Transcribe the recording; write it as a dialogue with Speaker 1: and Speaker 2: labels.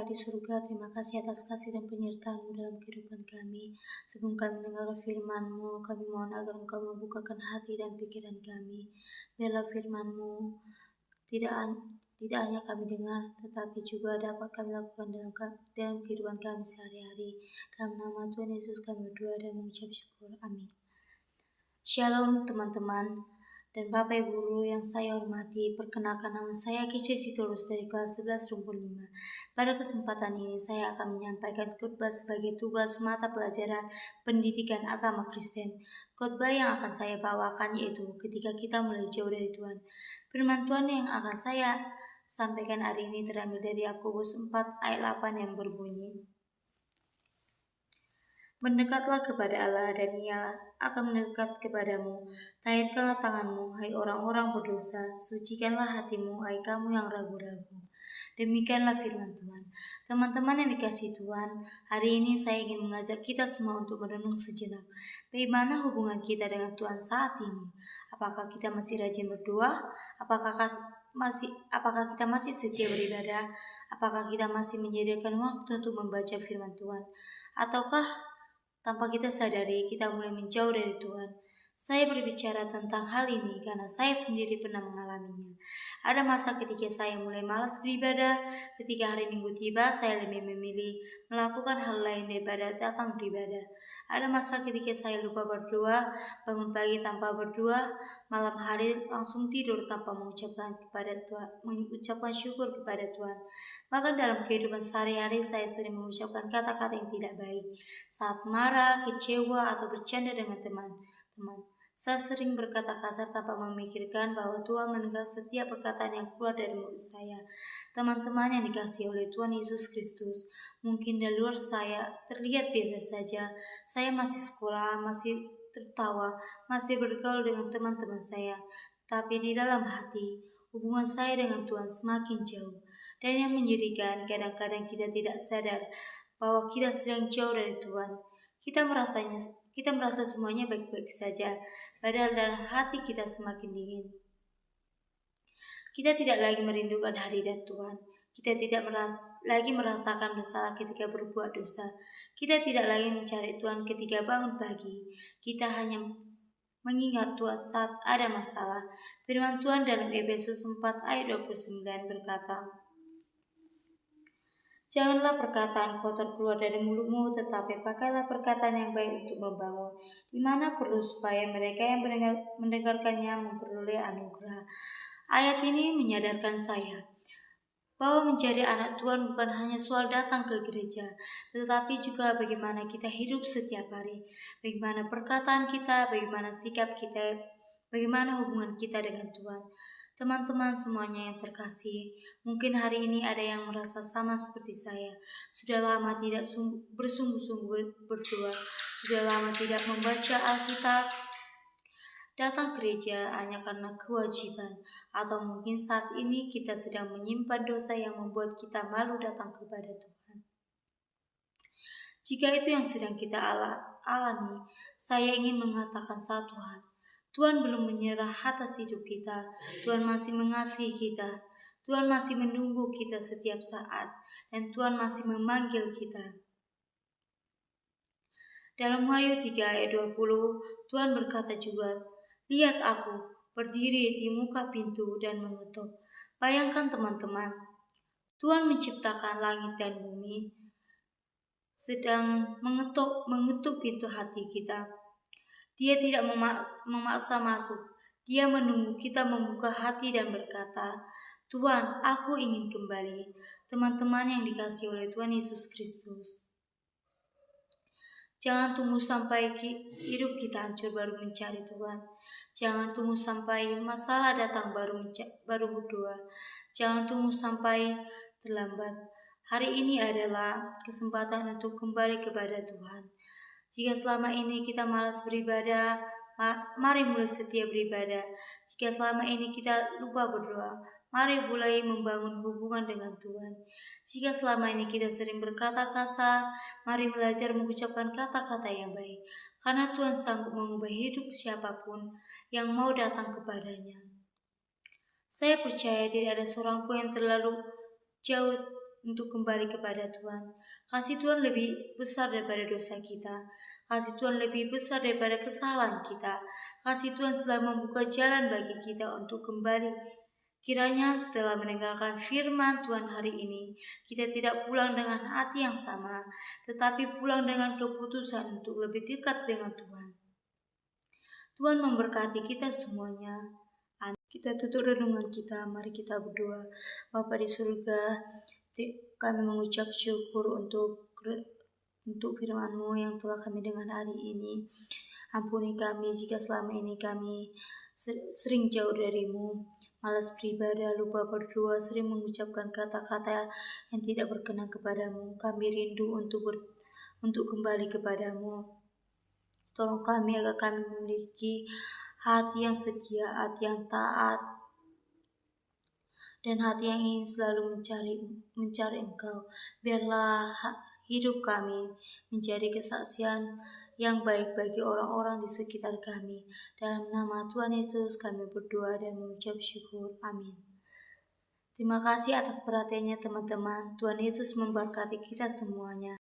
Speaker 1: di surga, terima kasih atas kasih dan penyertaan-Mu dalam kehidupan kami. Sebelum kami mendengar firman-Mu, kami mohon agar Engkau membukakan hati dan pikiran kami. Biarlah firman-Mu tidak hanya kami dengar, tetapi juga dapat kami lakukan dalam kehidupan kami sehari-hari. Dalam nama Tuhan Yesus kami berdoa dan mengucap syukur. Amin. Shalom teman-teman dan Bapak Ibu Guru yang saya hormati, perkenalkan nama saya Kesha Sitorus dari kelas 11 rumpun 5. Pada kesempatan ini saya akan menyampaikan khotbah sebagai tugas mata pelajaran pendidikan agama Kristen. Khotbah yang akan saya bawakan yaitu ketika kita mulai jauh dari Tuhan. Firman Tuhan yang akan saya sampaikan hari ini terambil dari Yakobus 4 ayat 8 yang berbunyi, "Mendekatlah kepada Allah dan Ia akan mendekat kepadamu. Tahirkanlah tanganmu, hai orang-orang berdosa. Sucikanlah hatimu, hai kamu yang ragu-ragu." Demikianlah firman Tuhan. Teman-teman yang dikasihi Tuhan, hari ini saya ingin mengajak kita semua untuk merenung sejenak. Bagaimana hubungan kita dengan Tuhan saat ini? Apakah kita masih rajin berdoa? Apakah kita masih setia beribadah? Apakah kita masih menyediakan waktu untuk membaca firman Tuhan? Ataukah tanpa kita sadari, kita mulai menjauh dari Tuhan? Saya berbicara tentang hal ini karena saya sendiri pernah mengalaminya. Ada masa ketika saya mulai malas beribadah. Ketika hari Minggu tiba, saya lebih memilih melakukan hal lain daripada datang beribadah. Ada masa ketika saya lupa berdoa, bangun pagi tanpa berdoa, malam hari langsung tidur tanpa mengucapkan syukur kepada Tuhan. Bahkan dalam kehidupan sehari-hari saya sering mengucapkan kata-kata yang tidak baik saat marah, kecewa, atau bercanda dengan teman-teman. Saya sering berkata kasar tanpa memikirkan bahwa Tuhan mendengar setiap perkataan yang keluar dari mulut saya. Teman-teman yang dikasihi oleh Tuhan Yesus Kristus, mungkin dari luar saya terlihat biasa saja. Saya masih sekolah, masih tertawa, masih bergaul dengan teman-teman saya. Tapi di dalam hati, hubungan saya dengan Tuhan semakin jauh. Dan yang menyedihkan, kadang-kadang kita tidak sadar bahwa kita sedang jauh dari Tuhan. Kita merasa semuanya baik-baik saja, padahal dalam hati kita semakin dingin. Kita tidak lagi merindukan hadirat Tuhan. Kita tidak lagi merasakan bersalah ketika berbuat dosa. Kita tidak lagi mencari Tuhan ketika bangun pagi. Kita hanya mengingat Tuhan saat ada masalah. Firman Tuhan dalam Efesus 4 ayat 29 berkata, "Janganlah perkataan kotor keluar dari mulutmu, tetapi pakailah perkataan yang baik untuk membangun, di mana perlu supaya mereka yang mendengarkannya memperoleh anugerah." Ayat ini menyadarkan saya bahwa menjadi anak Tuhan bukan hanya soal datang ke gereja, tetapi juga bagaimana kita hidup setiap hari, bagaimana perkataan kita, bagaimana sikap kita, bagaimana hubungan kita dengan Tuhan. Teman-teman semuanya yang terkasih, mungkin hari ini ada yang merasa sama seperti saya. Sudah lama tidak bersungguh-sungguh berdoa, sudah lama tidak membaca Alkitab, datang gereja hanya karena kewajiban, atau mungkin saat ini kita sedang menyimpan dosa yang membuat kita malu datang kepada Tuhan. Jika itu yang sedang kita alami, saya ingin mengatakan satu hal. Tuhan belum menyerah atas hidup kita. Tuhan masih mengasihi kita. Tuhan masih menunggu kita setiap saat. Dan Tuhan masih memanggil kita. Dalam Wahyu 3 ayat 20, Tuhan berkata juga, "Lihat aku berdiri di muka pintu dan mengetuk." Bayangkan teman-teman, Tuhan menciptakan langit dan bumi, sedang mengetuk pintu hati kita. Dia tidak memaksa masuk. Dia menunggu kita membuka hati dan berkata, "Tuhan, aku ingin kembali." Teman-teman yang dikasihi oleh Tuhan Yesus Kristus, jangan tunggu sampai hidup kita hancur baru mencari Tuhan. Jangan tunggu sampai masalah datang baru berdoa. Jangan tunggu sampai terlambat. Hari ini adalah kesempatan untuk kembali kepada Tuhan. Jika selama ini kita malas beribadah, mari mulai setia beribadah. Jika selama ini kita lupa berdoa, mari mulai membangun hubungan dengan Tuhan. Jika selama ini kita sering berkata kasar, mari belajar mengucapkan kata-kata yang baik. Karena Tuhan sanggup mengubah hidup siapapun yang mau datang kepadanya. Saya percaya tidak ada seorang pun yang terlalu jauh untuk kembali kepada Tuhan. Kasih Tuhan lebih besar daripada dosa kita. Kasih Tuhan lebih besar daripada kesalahan kita. Kasih Tuhan telah membuka jalan bagi kita untuk kembali. Kiranya setelah mendengarkan firman Tuhan hari ini, kita tidak pulang dengan hati yang sama, tetapi pulang dengan keputusan untuk lebih dekat dengan Tuhan. Tuhan memberkati kita semuanya. Amin. Kita tutup renungan kita, mari kita berdoa. Bapa di surga, kami mengucap syukur untuk firman-Mu yang telah kami dengar hari ini. Ampuni kami jika selama ini kami sering jauh dari-Mu, malas beribadah, lupa berdoa, sering mengucapkan kata-kata yang tidak berkenan kepada-Mu. Kami rindu untuk kembali kepada-Mu. Tolong kami agar kami memiliki hati yang setia, hati yang taat, dan hati yang ingin selalu mencari Engkau. Biarlah hidup kami menjadi kesaksian yang baik bagi orang-orang di sekitar kami. Dalam nama Tuhan Yesus kami berdoa dan mengucap syukur. Amin. Terima kasih atas perhatiannya teman-teman. Tuhan Yesus memberkati kita semuanya.